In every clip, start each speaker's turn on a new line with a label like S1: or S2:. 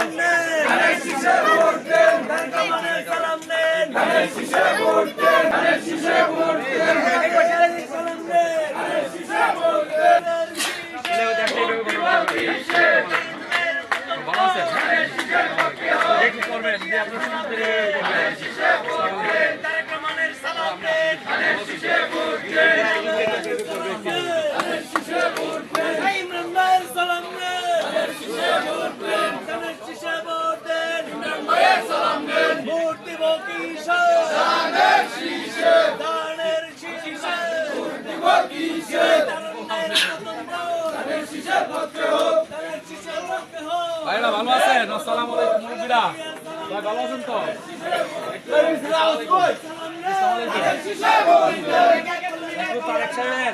S1: সালাম নেন ধানের শীষে ভোট দেন তারেক রহমানের সালাম নেন ধানের শীষে ভোট দেন ধানের শীষে ভোট দেন সালাম নেন ধানের শীষে ভোট দেন ভালো আছে একটু করবেন যে আপনারা শুনতে ধানের শীষে ভোট দেন তারেক রহমানের সালাম নেন ধানের শীষে ভোট দেন ধানের শীষে ভোট দেন ইমরান ভাইয়ের সালাম নেন ধানের শীষে ভোট দেন ধানের শীষে ভোট দেন ইমরান ভাইয়ের সালাম নেন ভোট দিব কিসে ধানের শীষে ধানের শীষে ভোট দিব কিসে ধানের শীষে ভোট হোক ধানের শীষে ভোট হোক
S2: ভাইরা ভালো আছেন? আসসালামু আলাইকুম মুরব্বিরা। ভাই ভালো আছেন তো? তারেক সাহেব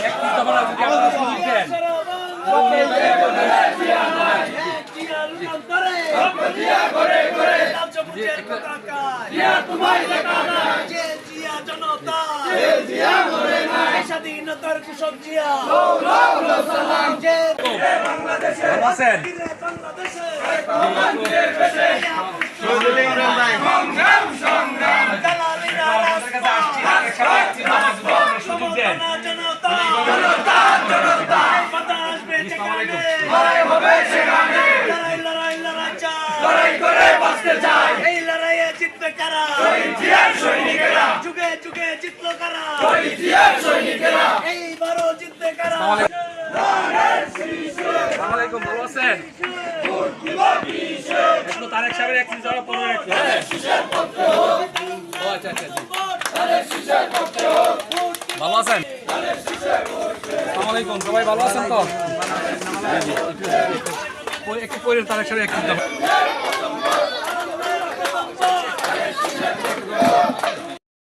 S2: একটু দফা যদি আপনারা শুনতেন
S1: স্বাধীনতার কৃষক জিয়া
S2: ভালো আছেন? সুযোগ দেন।
S1: এই লড়াইয়ে জিতবে কারা যুগে যুগে জিতলো কারা এইবারও জিতবে কারা
S2: আসসালামু আলাইকুম, ভালো আছেন? একটু তারেক সাহেবের একটু যাওয়া পড়বে একটু। ও আচ্ছা আচ্ছা ভালো আছেন? আসসালামু আলাইকুম, সবাই ভালো আছেন তো? একটু পরে তারেক সাহেব একটু